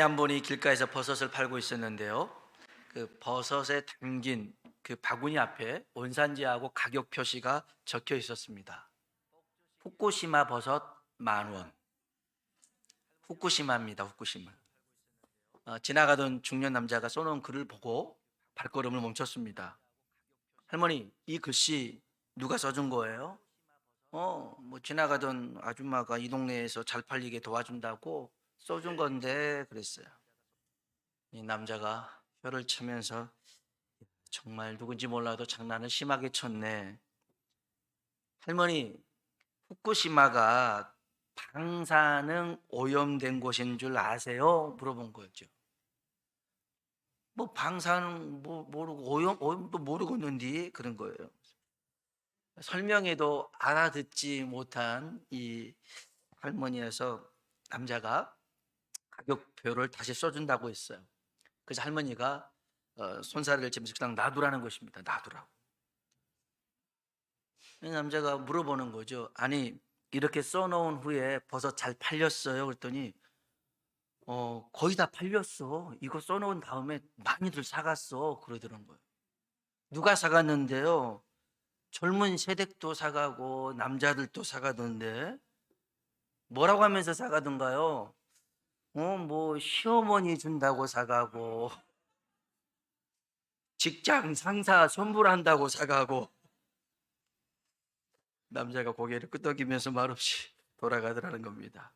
한 분이 길가에서 버섯을 팔고 있었는데요. 그 버섯에 담긴 그 바구니 앞에 원산지하고 가격 표시가 적혀 있었습니다. 후쿠시마 버섯 10,000원. 후쿠시마입니다. 후쿠시마. 지나가던 중년 남자가 써놓은 글을 보고 발걸음을 멈췄습니다. 할머니, 이 글씨 누가 써준 거예요? 뭐 지나가던 아줌마가 이 동네에서 잘 팔리게 도와준다고 써준 건데 그랬어요. 이 남자가 혀를 차면서 정말 누군지 몰라도 장난을 심하게 쳤네. 할머니, 후쿠시마가 방사능 오염된 곳인 줄 아세요? 물어본 거죠. 뭐 방사능 뭐 모르고 오염도 모르겠는데 그런 거예요. 설명해도 알아듣지 못한 이 할머니여서 남자가 가격표를 다시 써준다고 했어요. 그래서 할머니가 손사래를 치면서 그냥 놔두라는 것입니다. 놔두라고. 남자가 물어보는 거죠. 아니, 이렇게 써놓은 후에 버섯 잘 팔렸어요? 그랬더니 거의 다 팔렸어. 이거 써놓은 다음에 많이들 사갔어. 그러더란 거예요. 누가 사갔는데요? 젊은 세댁도 사가고 남자들도 사가던데 뭐라고 하면서 사가던가요? 뭐 시어머니 준다고 사가고 직장 상사 선물한다고 사가고. 남자가 고개를 끄덕이면서 말없이 돌아가더라는 겁니다.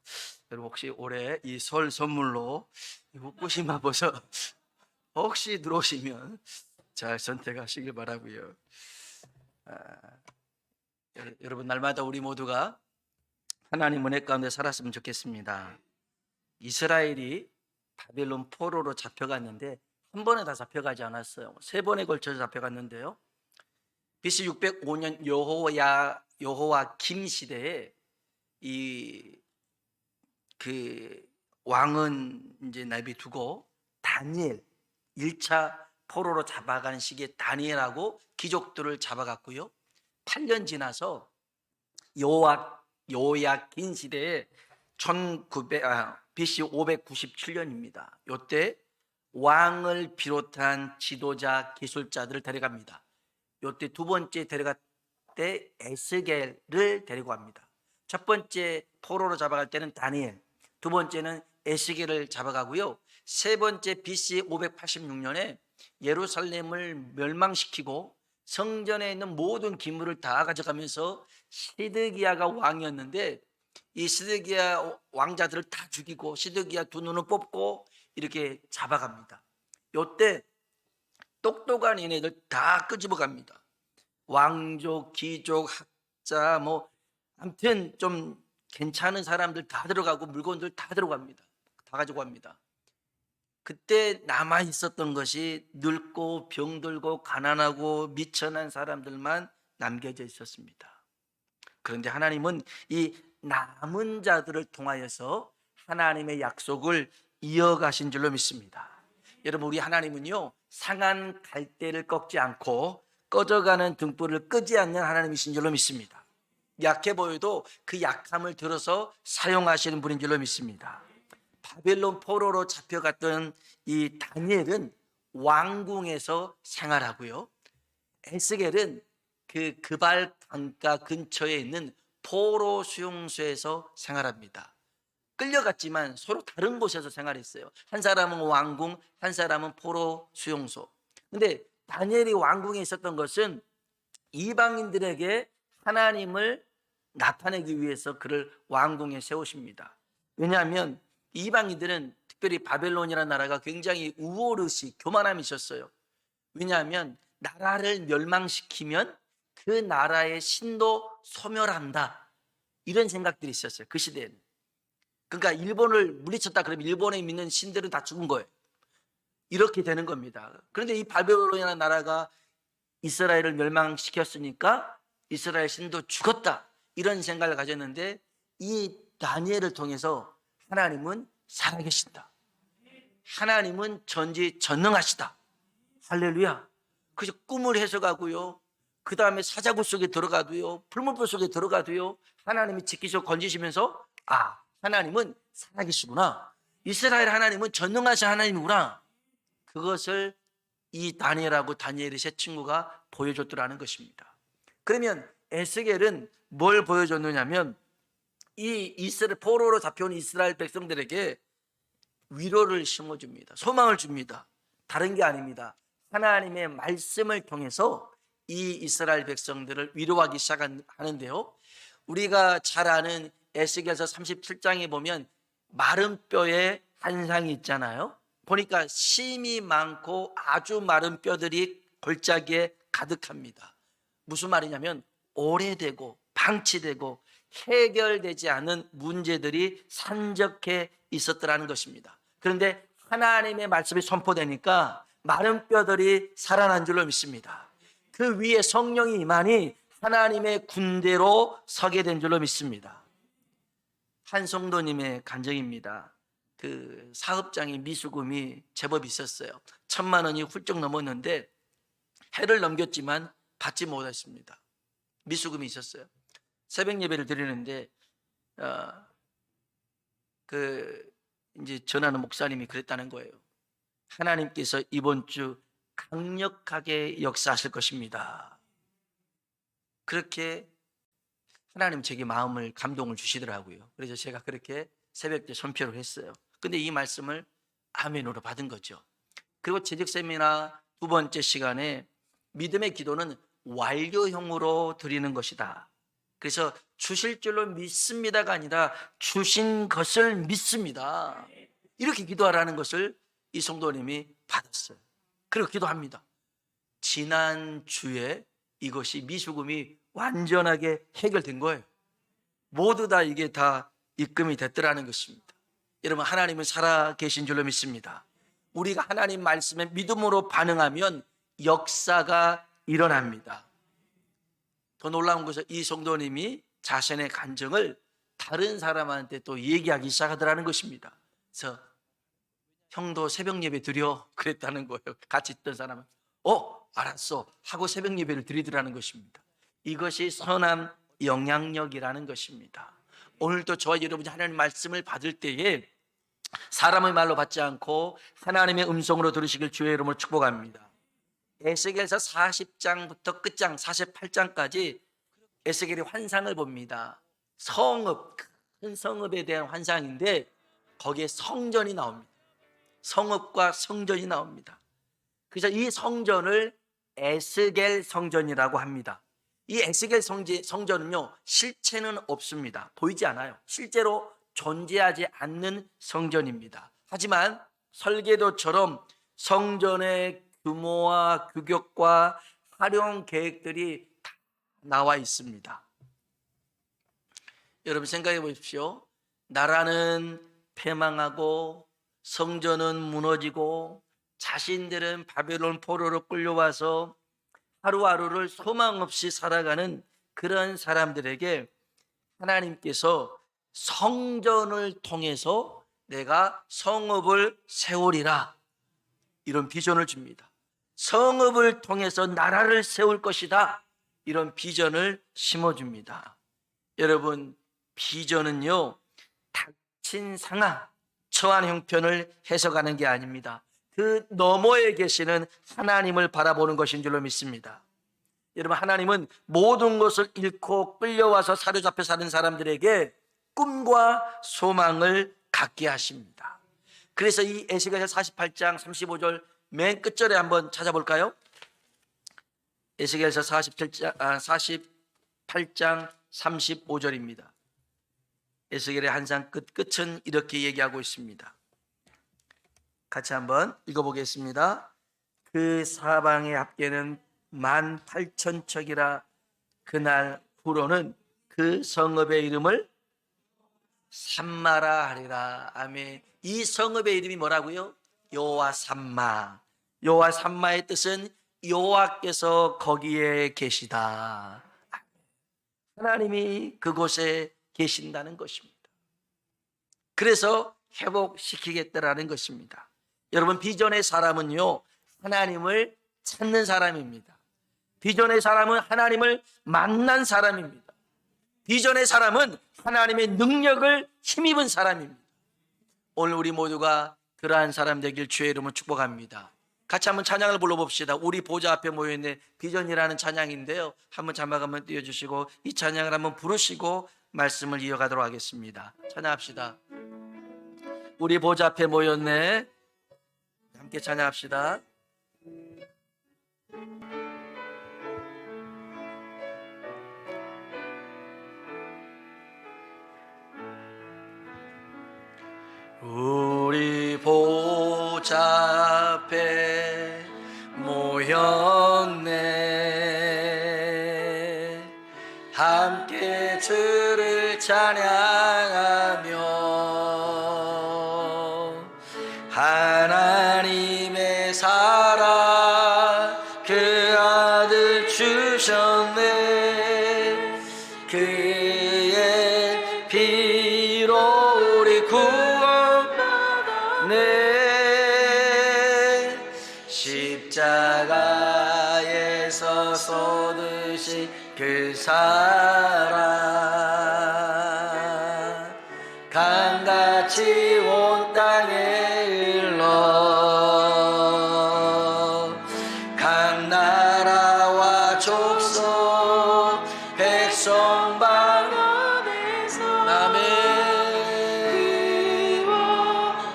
여러분 혹시 올해 이 설 선물로 후쿠시마 버섯 혹시 들어오시면 잘 선택하시길 바라고요. 여러분 날마다 우리 모두가 하나님 은혜 가운데 살았으면 좋겠습니다. 이스라엘이 바벨론 포로로 잡혀갔는데 한 번에 다 잡혀가지 않았어요. 3번에 걸쳐서 잡혀갔는데요. BC 605년 여호와김 시대에 그 왕은 이제 내비두고 다니엘 1차 포로로 잡아가는 시기에 다니엘하고 귀족들을 잡아갔고요. 8년 지나서 여호야긴 시대에 BC 597년입니다. 이때 왕을 비롯한 지도자 기술자들을 데려갑니다. 이때 두 번째 데려갈 때 에스겔을 데리고 갑니다. 첫 번째 포로로 잡아갈 때는 다니엘, 두 번째는 에스겔을 잡아가고요. 세 번째 BC 586년에 예루살렘을 멸망시키고 성전에 있는 모든 기물을 다 가져가면서 시드기야가 왕이었는데 이 시드기야 왕자들을 다 죽이고 시드기야 두 눈을 뽑고 이렇게 잡아갑니다. 이때 똑똑한 얘네들 다 끄집어 갑니다. 왕족, 귀족, 학자 뭐 아무튼 좀 괜찮은 사람들 다 들어가고 물건들 다 들어갑니다. 다 가지고 갑니다. 그때 남아 있었던 것이 늙고 병들고 가난하고 미천한 사람들만 남겨져 있었습니다. 그런데 하나님은 이 남은 자들을 통하여서 하나님의 약속을 이어가신 줄로 믿습니다. 여러분 우리 하나님은요 상한 갈대를 꺾지 않고 꺼져가는 등불을 끄지 않는 하나님이신 줄로 믿습니다. 약해 보여도 그 약함을 들어서 사용하시는 분인 줄로 믿습니다. 바벨론 포로로 잡혀갔던 이 다니엘은 왕궁에서 생활하고요. 에스겔은 그 그발 강가 근처에 있는 포로 수용소에서 생활합니다. 끌려갔지만 서로 다른 곳에서 생활했어요. 한 사람은 왕궁, 한 사람은 포로 수용소. 근데 다니엘이 왕궁에 있었던 것은 이방인들에게 하나님을 나타내기 위해서 그를 왕궁에 세우십니다. 왜냐하면 이방인들은 특별히 바벨론이라는 나라가 굉장히 우월의식, 교만함이 있었어요. 왜냐하면 나라를 멸망시키면 그 나라의 신도 소멸한다, 이런 생각들이 있었어요. 그 시대에는. 그러니까 일본을 물리쳤다 그러면 일본에 믿는 신들은 다 죽은 거예요. 이렇게 되는 겁니다. 그런데 이 바벨론이라는 나라가 이스라엘을 멸망시켰으니까 이스라엘 신도 죽었다, 이런 생각을 가졌는데 이 다니엘을 통해서 하나님은 살아계신다, 하나님은 전지전능하시다, 할렐루야. 그래서 꿈을 해석하고요, 그 다음에 사자굴 속에 들어가도요, 풀무불 속에 들어가도요, 하나님이 지키시고 건지시면서 하나님은 살아계시구나, 이스라엘 하나님은 전능하신 하나님이구나. 그것을 이 다니엘하고 다니엘의 세 친구가 보여줬더라는 것입니다. 그러면 에스겔은 뭘 보여줬느냐면 이 이스라엘 포로로 잡혀온 이스라엘 백성들에게 위로를 심어줍니다. 소망을 줍니다. 다른 게 아닙니다. 하나님의 말씀을 통해서 이 이스라엘 백성들을 위로하기 시작하는데요. 우리가 잘 아는 에스겔서 37장에 보면 마른 뼈에 환상이 있잖아요. 보니까 심이 많고 아주 마른 뼈들이 골짜기에 가득합니다. 무슨 말이냐면 오래되고 방치되고 해결되지 않은 문제들이 산적해 있었더라는 것입니다. 그런데 하나님의 말씀이 선포되니까 마른 뼈들이 살아난 줄로 믿습니다. 그 위에 성령이 임하니 하나님의 군대로 서게 된 줄로 믿습니다. 한 성도님의 간증입니다. 그 사업장의 미수금이 제법 있었어요. 1,000만 원이 훌쩍 넘었는데 해를 넘겼지만 받지 못했습니다. 미수금이 있었어요. 새벽 예배를 드리는데 이제 전하는 목사님이 그랬다는 거예요. 하나님께서 이번 주 강력하게 역사하실 것입니다. 그렇게 하나님 제게 마음을 감동을 주시더라고요. 그래서 제가 그렇게 새벽 때 선표를 했어요. 근데 이 말씀을 아멘으로 받은 거죠. 그리고 재직 세미나 두 번째 시간에 믿음의 기도는 완료형으로 드리는 것이다. 그래서 주실 줄로 믿습니다가 아니라 주신 것을 믿습니다. 이렇게 기도하라는 것을 이 성도님이 받았어요. 그리고 기도합니다. 지난주에 이것이 미수금이 완전하게 해결된 거예요. 모두 다 이게 다 입금이 됐더라는 것입니다. 여러분, 하나님은 살아계신 줄로 믿습니다. 우리가 하나님 말씀에 믿음으로 반응하면 역사가 일어납니다. 더 놀라운 것은 이 성도님이 자신의 간증을 다른 사람한테 또 얘기하기 시작하더라는 것입니다. 그래서 형도 새벽 예배 드려 그랬다는 거예요. 같이 있던 사람은 알았어 하고 새벽 예배를 드리더라는 것입니다. 이것이 선한 영향력이라는 것입니다. 오늘도 저와 여러분이 하나님의 말씀을 받을 때에 사람의 말로 받지 않고 하나님의 음성으로 들으시길 주의 이름으로 축복합니다. 에스겔서 40장부터 끝장 48장까지 에스겔이 환상을 봅니다. 성읍, 큰 성읍에 대한 환상인데 거기에 성전이 나옵니다. 성읍과 성전이 나옵니다. 그래서 이 성전을 에스겔 성전이라고 합니다. 이 에스겔 성전은요, 실체는 없습니다. 보이지 않아요. 실제로 존재하지 않는 성전입니다. 하지만 설계도처럼 성전의 규모와 규격과 활용 계획들이 다 나와 있습니다. 여러분 생각해 보십시오. 나라는 패망하고 성전은 무너지고 자신들은 바벨론 포로로 끌려와서 하루하루를 소망 없이 살아가는 그런 사람들에게 하나님께서 성전을 통해서 내가 성읍을 세우리라, 이런 비전을 줍니다. 성읍을 통해서 나라를 세울 것이다, 이런 비전을 심어줍니다. 여러분, 비전은요, 닥친 상황, 처한 형편을 해석하는 게 아닙니다. 그 너머에 계시는 하나님을 바라보는 것인 줄로 믿습니다. 여러분, 하나님은 모든 것을 잃고 끌려와서 사로잡혀 사는 사람들에게 꿈과 소망을 갖게 하십니다. 그래서 이 에스겔서 48장 35절 맨 끝절에 한번 찾아볼까요? 에스겔서 48장 35절입니다. 에스겔의 환상 끝은 이렇게 얘기하고 있습니다. 같이 한번 읽어보겠습니다. 그 사방의 합계는 18,000척이라 그날 후로는 그 성읍의 이름을 삼마라 하리라. 아멘. 이 성읍의 이름이 뭐라고요? 여호와 삼마. 여호와 삼마의 뜻은 여호와께서 거기에 계시다. 하나님이 그곳에 계신다는 것입니다. 그래서 회복시키겠다라는 것입니다. 여러분, 비전의 사람은요, 하나님을 찾는 사람입니다. 비전의 사람은 하나님을 만난 사람입니다. 비전의 사람은 하나님의 능력을 힘입은 사람입니다. 오늘 우리 모두가 그러한 사람 되길 주의 이름으로 축복합니다. 같이 한번 찬양을 불러봅시다. 우리 보좌 앞에 모여있는 비전이라는 찬양인데요, 한번 자막 한번 띄워주시고 이 찬양을 한번 부르시고 말씀을 이어가도록 하겠습니다. 찬양합시다. 우리 보좌 앞에 모였네. 함께 찬양합시다. 우리 보좌 앞에 모였네. 함께 주를 찬양하며 하나님의 사랑 그 아들 주셨네. 그의 피로 우리 구원받았네. 십자가에서 쏟으신 그 사랑 강같이 온 땅에 흘러 각 나라와 족속 백성 방언에서 남의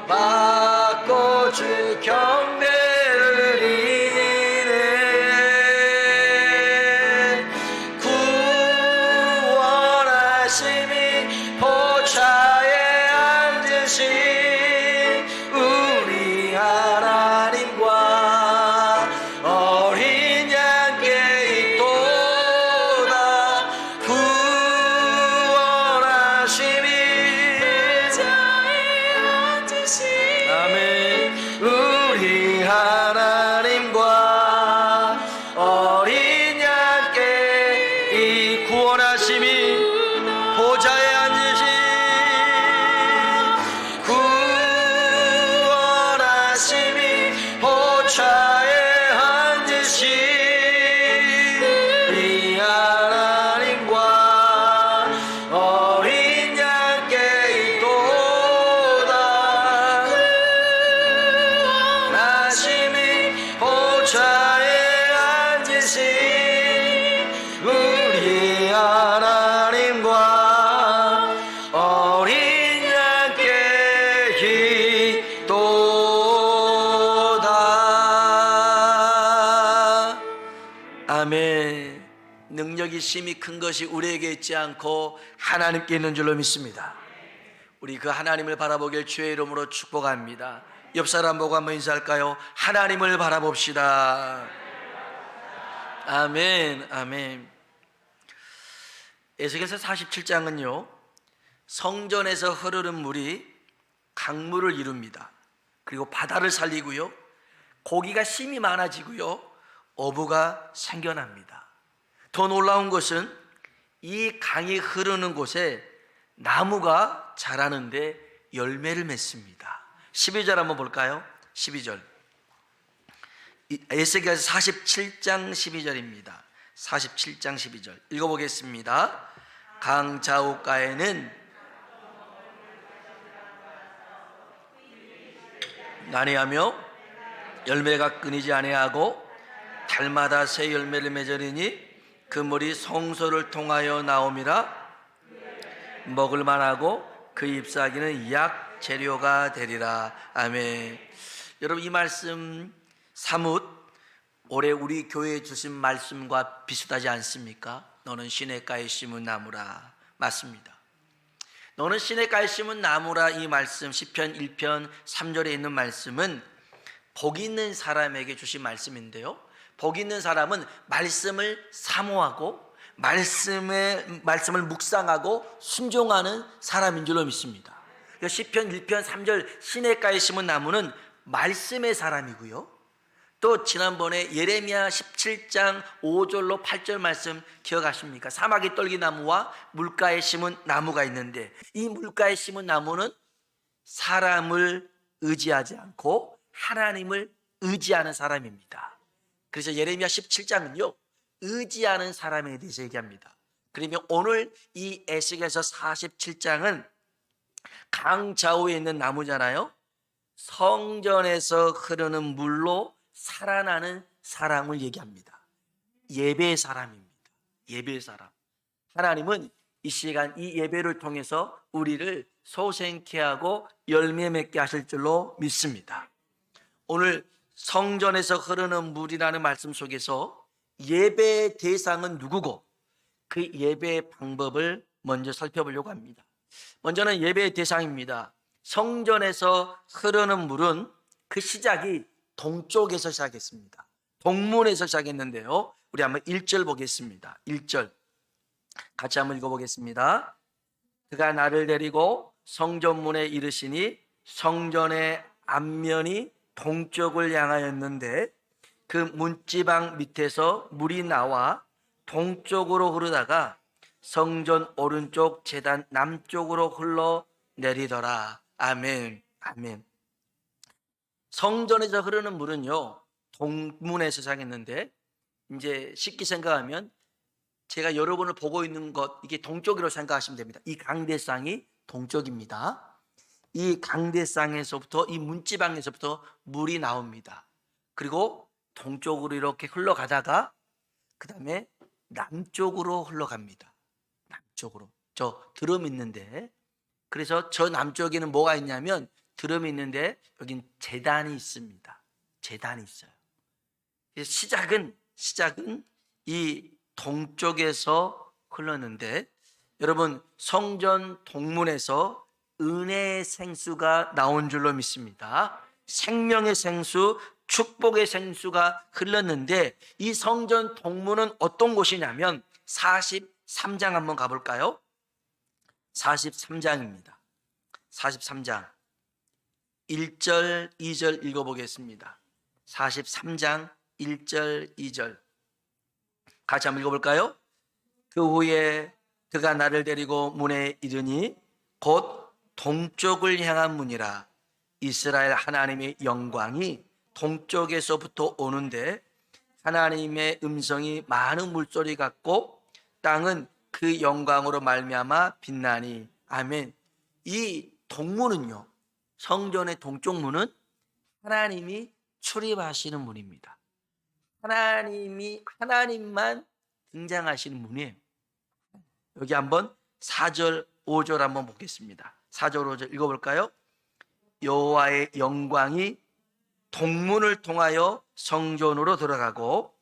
받고 주 경배를 이네. 구원하심이 보좌에 앉으신 우리 하나님과 어린 양께 있도다. 구원하심이 보좌에 앉으신 아멘. 우리 하나님과 어린 양께 이 구원하심이 보좌에 앉으신 구원하심이 보좌에 앉으신 이 하나님과 어린 양께 있도다. 구원하심이 보좌에 앉으신 우리 하나님과 어린 양께 있도다. 아멘. 능력이 심히 큰 것이 우리에게 있지 않고 하나님께 있는 줄로 믿습니다. 우리 그 하나님을 바라보길 주의 이름으로 축복합니다. 옆 사람 보고 한번 인사할까요? 하나님을 바라봅시다. 아멘, 아멘. 에스겔서 47장은요, 성전에서 흐르는 물이 강물을 이룹니다. 그리고 바다를 살리고요, 고기가 심이 많아지고요, 어부가 생겨납니다. 더 놀라운 것은 이 강이 흐르는 곳에 나무가 자라는데 열매를 맺습니다. 12절 한번 볼까요? 12절. 에스겔서 47장 12절입니다. 47장 12절 읽어보겠습니다. 강 좌우가에는 나뉘하며 열매가 끊이지 아니하고 달마다 새 열매를 맺으리니 그 물이 성소를 통하여 나옴이라. 먹을 만하고 그 잎사귀는 약 재료가 되리라. 아멘. 여러분, 이 말씀 사뭇 올해 우리 교회에 주신 말씀과 비슷하지 않습니까? 너는 시냇가에 심은 나무라. 맞습니다. 너는 시냇가에 심은 나무라. 이 말씀 시편 1편 3절에 있는 말씀은 복 있는 사람에게 주신 말씀인데요, 복 있는 사람은 말씀을 사모하고 말씀을 묵상하고 순종하는 사람인 줄로 믿습니다. 시편 1편 3절 시냇가에 심은 나무는 말씀의 사람이고요, 또 지난번에 예레미야 17장 5절로 8절 말씀 기억하십니까? 사막의 떨기나무와 물가에 심은 나무가 있는데, 이 물가에 심은 나무는 사람을 의지하지 않고 하나님을 의지하는 사람입니다. 그래서 예레미야 17장은요 의지하는 사람에 대해서 얘기합니다. 그러면 오늘 이 에스겔서 47장은 강 좌우에 있는 나무잖아요. 성전에서 흐르는 물로 살아나는 사람을 얘기합니다. 예배 사람입니다. 예배 사람. 하나님은 이 시간 이 예배를 통해서 우리를 소생케 하고 열매 맺게 하실 줄로 믿습니다. 오늘 성전에서 흐르는 물이라는 말씀 속에서 예배의 대상은 누구고 그 예배의 방법을 먼저 살펴보려고 합니다. 먼저는 예배의 대상입니다. 성전에서 흐르는 물은 그 시작이 동쪽에서 시작했습니다. 동문에서 시작했는데요. 우리 한번 1절 보겠습니다. 1절 같이 한번 읽어보겠습니다. 그가 나를 데리고 성전문에 이르시니 성전의 앞면이 동쪽을 향하였는데 그 문지방 밑에서 물이 나와 동쪽으로 흐르다가 성전 오른쪽 제단 남쪽으로 흘러 내리더라. 아멘. 아멘. 성전에서 흐르는 물은요, 동문에서 시작했는데 이제 쉽게 생각하면 제가 여러분을 보고 있는 것, 이게 동쪽으로 생각하시면 됩니다. 이 강대상이 동쪽입니다. 이 강대상에서부터, 이 문지방에서부터 물이 나옵니다. 그리고 동쪽으로 이렇게 흘러가다가 그 다음에 남쪽으로 흘러갑니다. 남쪽으로. 저 드럼 있는데, 그래서 저 남쪽에는 뭐가 있냐면 드럼이 있는데 여긴 제단이 있습니다. 제단이 있어요. 시작은 이 동쪽에서 흘렀는데, 여러분 성전 동문에서 은혜의 생수가 나온 줄로 믿습니다. 생명의 생수, 축복의 생수가 흘렀는데, 이 성전 동문은 어떤 곳이냐면 43장 한번 가볼까요? 43장입니다. 43장 1절 2절 읽어보겠습니다. 43장 1절 2절 같이 한번 읽어볼까요? 그 후에 그가 나를 데리고 문에 이르니 곧 동쪽을 향한 문이라. 이스라엘 하나님의 영광이 동쪽에서부터 오는데 하나님의 음성이 많은 물소리 같고 땅은 그 영광으로 말미암아 빛나니. 아멘. 이 동문은요, 성전의 동쪽 문은 하나님이 출입하시는 문입니다. 하나님만 등장하시는 문이에요. 여기 한번 4절 5절 한번 보겠습니다. 4절 5절 읽어볼까요? 여호와의 영광이 동문을 통하여 성전으로 들어가고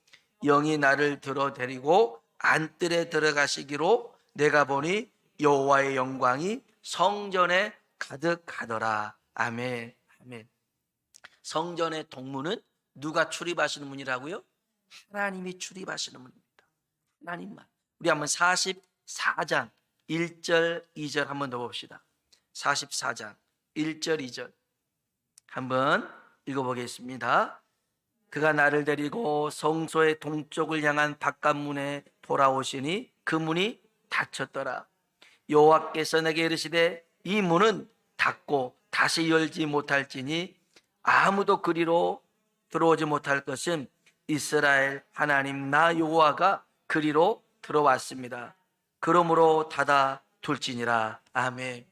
영이 나를 들어 데리고 안뜰에 들어가시기로 내가 보니 여호와의 영광이 성전에 가득하더라. 아멘. 아멘. 성전의 동문은 누가 출입하시는 문이라고요? 하나님이 출입하시는 문입니다. 하나님만. 우리 한번 44장 1절 2절 한번 더 봅시다. 44장 1절 2절 한번 읽어보겠습니다. 그가 나를 데리고 성소의 동쪽을 향한 바깥문에 돌아오시니 그 문이 닫혔더라. 여호와께서 내게 이르시되 이 문은 닫고 다시 열지 못할지니 아무도 그리로 들어오지 못할 것은 이스라엘 하나님 나 여호와가 그리로 들어왔습니다. 그러므로 닫아 둘지니라. 아멘.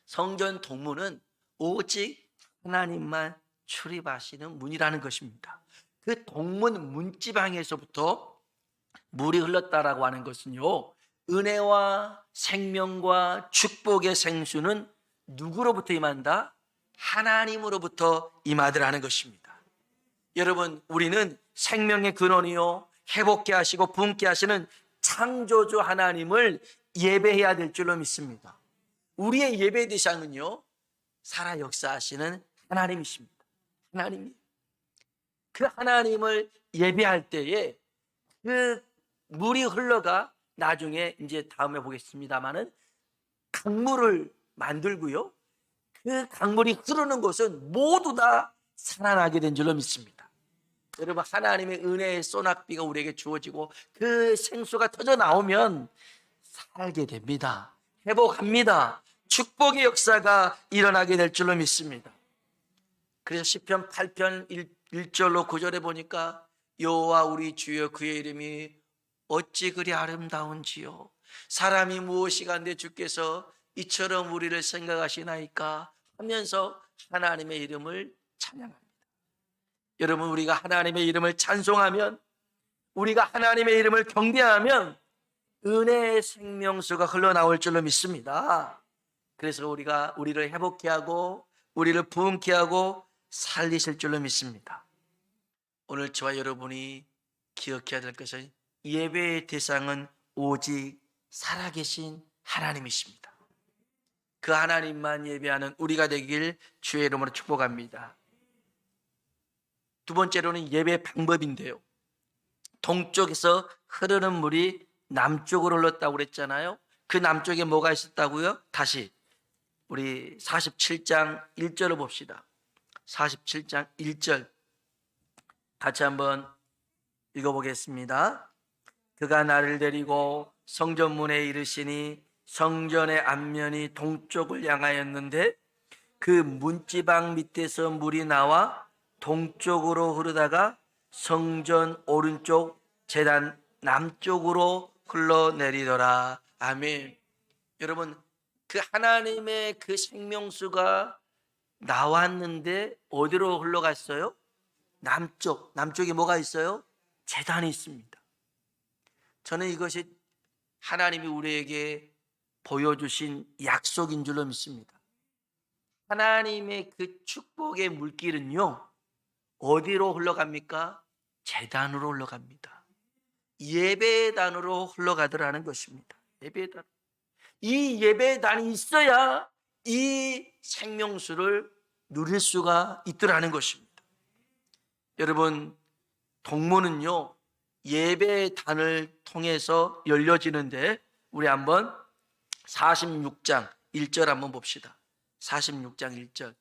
성전 동문은 오직 하나님만 출입하시는 문이라는 것입니다. 그 동문 문지방에서부터 물이 흘렀다라고 하는 것은요, 은혜와 생명과 축복의 생수는 누구로부터 임한다? 하나님으로부터 임하더라는 것입니다. 여러분, 우리는 생명의 근원이요 회복케 하시고 부흥케 하시는 창조주 하나님을 예배해야 될 줄로 믿습니다. 우리의 예배 대상은요, 살아 역사하시는 하나님이십니다. 하나님이 그 하나님을 예배할 때에 그 물이 흘러가 나중에 이제 다음에 보겠습니다만은 강물을 만들고요, 그 강물이 흐르는 곳은 모두 다 살아나게 된 줄로 믿습니다. 여러분, 하나님의 은혜의 소낙비가 우리에게 주어지고 그 생수가 터져 나오면 살게 됩니다. 회복합니다. 축복의 역사가 일어나게 될 줄로 믿습니다. 그래서 시편 8편 1절로 9절에 보니까 여호와 우리 주여 그의 이름이 어찌 그리 아름다운지요. 사람이 무엇이간데 주께서 이처럼 우리를 생각하시나이까 하면서 하나님의 이름을 찬양합니다. 여러분, 우리가 하나님의 이름을 찬송하면, 우리가 하나님의 이름을 경배하면 은혜의 생명수가 흘러나올 줄로 믿습니다. 그래서 우리를 회복케 하고 우리를 부흥케 하고 살리실 줄로 믿습니다. 오늘 저와 여러분이 기억해야 될 것은 예배의 대상은 오직 살아계신 하나님이십니다. 그 하나님만 예배하는 우리가 되길 주의 이름으로 축복합니다. 두 번째로는 예배 방법인데요, 동쪽에서 흐르는 물이 남쪽으로 흘렀다고 그랬잖아요. 그 남쪽에 뭐가 있었다고요? 다시 우리 47장 1절을 봅시다. 47장 1절 같이 한번 읽어보겠습니다. 그가 나를 데리고 성전문에 이르시니 성전의 앞면이 동쪽을 향하였는데 그 문지방 밑에서 물이 나와 동쪽으로 흐르다가 성전 오른쪽 제단 남쪽으로 흘러내리더라. 아멘. 여러분, 그 하나님의 그 생명수가 나왔는데 어디로 흘러갔어요? 남쪽에 뭐가 있어요? 제단이 있습니다. 저는 이것이 하나님이 우리에게 보여주신 약속인 줄로 믿습니다. 하나님의 그 축복의 물길은요, 어디로 흘러갑니까? 제단으로 흘러갑니다. 예배단으로 흘러가더라는 것입니다. 예배단. 이 예배단이 있어야 이 생명수를 누릴 수가 있더라는 것입니다. 여러분, 동문은요, 예배단을 통해서 열려지는데, 우리 한번 46장 1절 한번 봅시다. 46장 1절.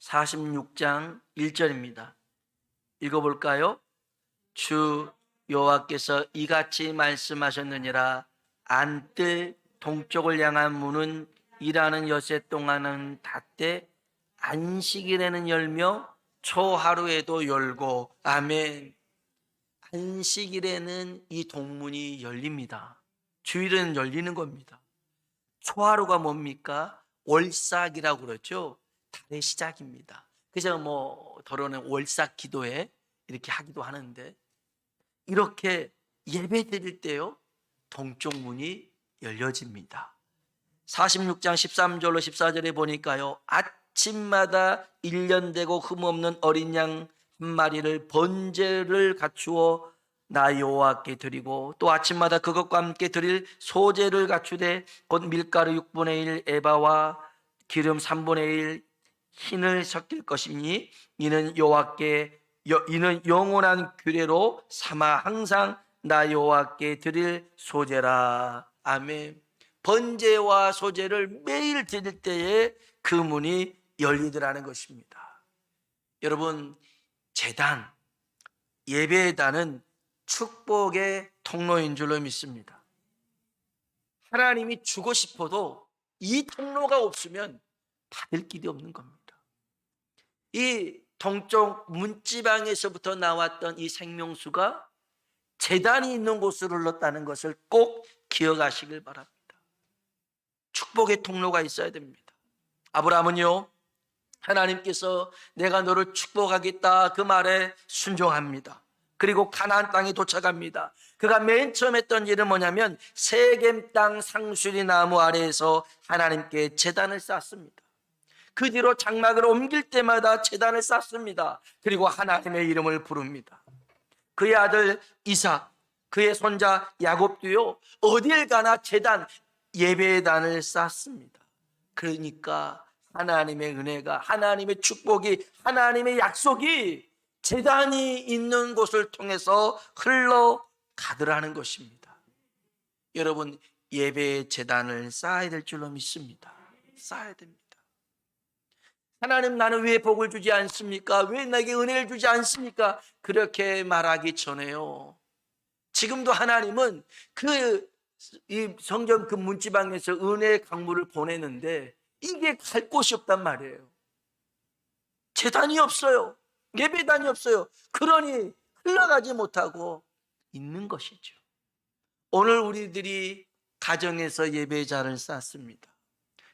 46장 1절입니다. 읽어볼까요? 주 여호와께서 이같이 말씀하셨느니라. 안뜰 동쪽을 향한 문은 일하는 여세 동안은 닫되 안식일에는 열며 초하루에도 열고. 아멘. 안식일에는 이 동문이 열립니다. 주일은 열리는 겁니다. 초하루가 뭡니까? 월삭이라고 그러죠. 달의 시작입니다. 그래서 더러는 월삭 기도회 이렇게 하기도 하는데, 이렇게 예배 드릴 때요, 동쪽 문이 열려집니다. 46장 13절로 14절에 보니까요, 아침마다 1년 되고 흠없는 어린 양 한 마리를 번제를 갖추어 나 여호와께 드리고, 또 아침마다 그것과 함께 드릴 소제를 갖추되 곧 밀가루 6분의 1 에바와 기름 3분의 1 흰을 섞일 것이니 이는 영원한 규례로 삼아 항상 나 여호와께 드릴 소제라. 아멘. 번제와 소제를 매일 드릴 때에 그 문이 열리더라는 것입니다. 여러분, 제단, 예배단은 축복의 통로인 줄로 믿습니다. 하나님이 주고 싶어도 이 통로가 없으면 받을 길이 없는 겁니다. 이 동쪽 문지방에서부터 나왔던 이 생명수가 제단이 있는 곳으로 흘렀다는 것을 꼭 기억하시길 바랍니다. 축복의 통로가 있어야 됩니다. 아브라함은요, 하나님께서 내가 너를 축복하겠다 그 말에 순종합니다. 그리고 가나안 땅에 도착합니다. 그가 맨 처음 했던 일은 뭐냐면 세겜 땅 상수리 나무 아래에서 하나님께 제단을 쌓습니다. 그 뒤로 장막을 옮길 때마다 제단을 쌓습니다. 그리고 하나님의 이름을 부릅니다. 그의 아들 이삭, 그의 손자 야곱도요, 어딜 가나 제단, 예배단을 쌓습니다. 그러니까 하나님의 은혜가, 하나님의 축복이, 하나님의 약속이 제단이 있는 곳을 통해서 흘러가더라는 것입니다. 여러분, 예배의 제단을 쌓아야 될 줄로 믿습니다. 쌓아야 됩니다. 하나님, 나는 왜 복을 주지 않습니까? 왜 나에게 은혜를 주지 않습니까? 그렇게 말하기 전에요, 지금도 하나님은 이 성전 그 문지방에서 은혜의 강물을 보내는데 이게 갈 곳이 없단 말이에요. 제단이 없어요. 예배단이 없어요. 그러니 흘러가지 못하고 있는 것이죠. 오늘 우리들이 가정에서 예배자를 쌓습니다.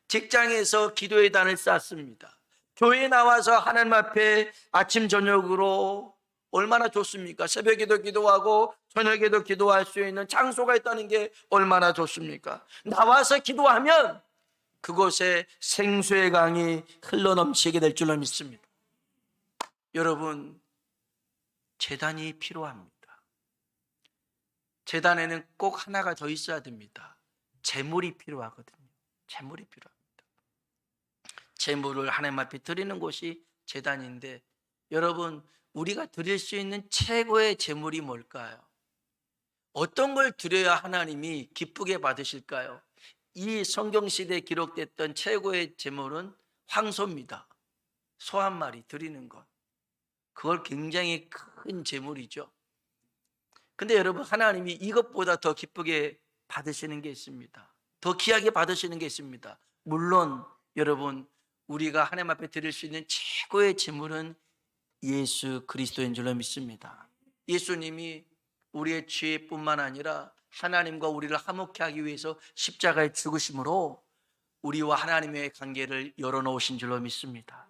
직장에서 기도의 단을 쌓습니다. 교회에 나와서 하나님 앞에 아침 저녁으로 얼마나 좋습니까? 새벽에도 기도하고 저녁에도 기도할 수 있는 장소가 있다는 게 얼마나 좋습니까? 나와서 기도하면 그곳에 생수의 강이 흘러넘치게 될 줄로 믿습니다. 여러분, 제단이 필요합니다. 제단에는 꼭 하나가 더 있어야 됩니다. 제물이 필요하거든요. 제물이 필요합니다. 제물을 하나님 앞에 드리는 곳이 제단인데, 여러분, 우리가 드릴 수 있는 최고의 제물이 뭘까요? 어떤 걸 드려야 하나님이 기쁘게 받으실까요? 이 성경시대에 기록됐던 최고의 제물은 황소입니다. 소 한 마리 드리는 것, 그걸 굉장히 큰 제물이죠. 근데 여러분, 하나님이 이것보다 더 기쁘게 받으시는 게 있습니다. 더 귀하게 받으시는 게 있습니다. 물론 여러분, 우리가 하나님 앞에 드릴 수 있는 최고의 제물은 예수 그리스도인 줄로 믿습니다. 예수님이 우리의 죄뿐만 아니라 하나님과 우리를 화목케 하기 위해서 십자가에 죽으심으로 우리와 하나님의 관계를 열어놓으신 줄로 믿습니다.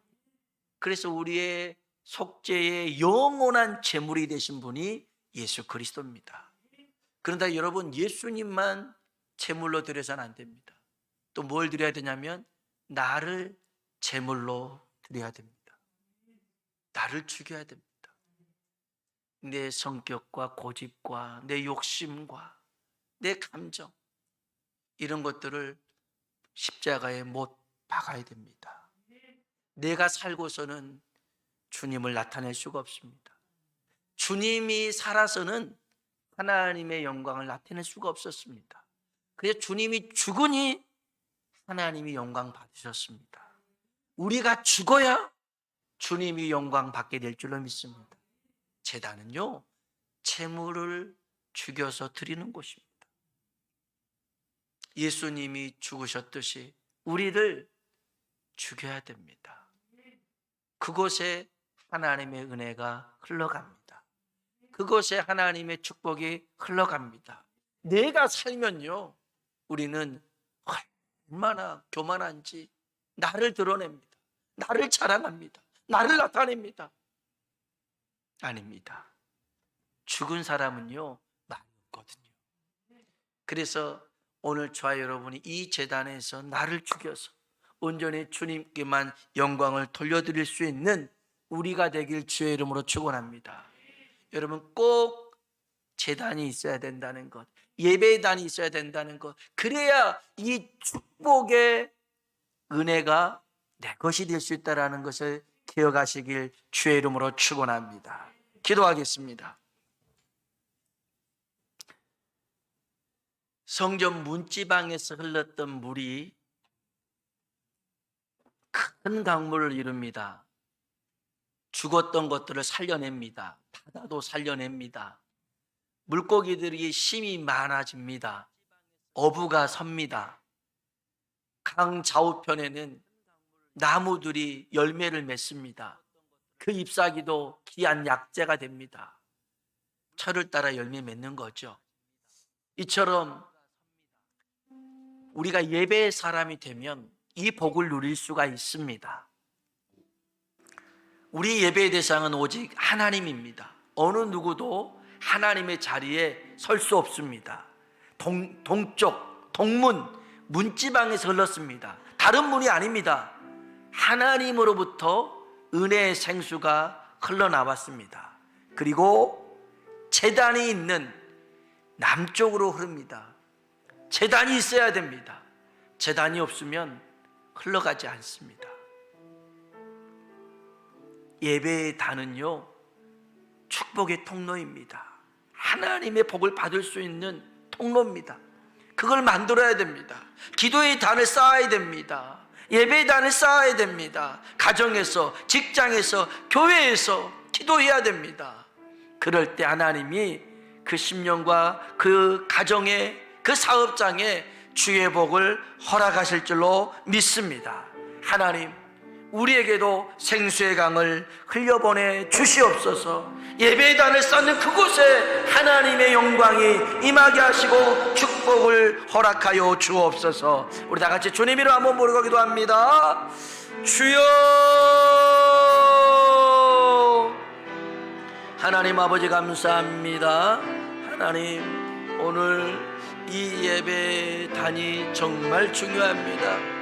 그래서 우리의 속죄의 영원한 제물이 되신 분이 예수 그리스도입니다. 그런데 여러분, 예수님만 제물로 드려서는 안 됩니다. 또 뭘 드려야 되냐면 나를 제물로 드려야 됩니다. 나를 죽여야 됩니다. 내 성격과 고집과 내 욕심과 내 감정, 이런 것들을 십자가에 못 박아야 됩니다. 내가 살고서는 주님을 나타낼 수가 없습니다. 주님이 살아서는 하나님의 영광을 나타낼 수가 없었습니다. 그래서 주님이 죽으니 하나님이 영광 받으셨습니다. 우리가 죽어야 주님이 영광 받게 될 줄로 믿습니다. 제단은요, 제물을 죽여서 드리는 곳입니다. 예수님이 죽으셨듯이 우리를 죽여야 됩니다. 그곳에 하나님의 은혜가 흘러갑니다. 그곳에 하나님의 축복이 흘러갑니다. 내가 살면요, 우리는 얼마나 교만한지 나를 드러냅니다. 나를 자랑합니다. 나를 나타냅니다. 아닙니다. 죽은 사람은요, 많이 없거든요. 그래서 오늘 저와 여러분이 이 제단에서 나를 죽여서 온전히 주님께만 영광을 돌려드릴 수 있는 우리가 되길 주의 이름으로 축원합니다. 여러분, 꼭 제단이 있어야 된다는 것, 예배단이 있어야 된다는 것, 그래야 이 축복의 은혜가 내 것이 될 수 있다는 것을 기억하시길 주의 이름으로 축원합니다. 기도하겠습니다. 성전 문지방에서 흘렀던 물이 큰 강물을 이룹니다. 죽었던 것들을 살려냅니다. 바다도 살려냅니다. 물고기들이 힘이 많아집니다. 어부가 섭니다. 강 좌우편에는 나무들이 열매를 맺습니다. 그 잎사귀도 귀한 약재가 됩니다. 철을 따라 열매 맺는 거죠. 이처럼 우리가 예배의 사람이 되면 이 복을 누릴 수가 있습니다. 우리 예배의 대상은 오직 하나님입니다. 어느 누구도 하나님의 자리에 설 수 없습니다. 동쪽, 동문, 문지방에서 흘렀습니다. 다른 문이 아닙니다. 하나님으로부터 은혜의 생수가 흘러나왔습니다. 그리고 제단이 있는 남쪽으로 흐릅니다. 제단이 있어야 됩니다. 제단이 없으면 흘러가지 않습니다. 예배의 단은요, 축복의 통로입니다. 하나님의 복을 받을 수 있는 통로입니다. 그걸 만들어야 됩니다. 기도의 단을 쌓아야 됩니다. 예배의 단을 쌓아야 됩니다. 가정에서, 직장에서, 교회에서 기도해야 됩니다. 그럴 때 하나님이 그 심령과 그 가정에, 그 사업장에 주의 복을 허락하실 줄로 믿습니다. 하나님, 우리에게도 생수의 강을 흘려보내 주시옵소서. 예배의 단을 쌓는 그곳에 하나님의 영광이 임하게 하시고 축복을 허락하여 주옵소서. 우리 다 같이 주님 이름 한번 부르고 기도합니다. 주여, 하나님 아버지 감사합니다. 하나님, 오늘 이 예배 단이 정말 중요합니다.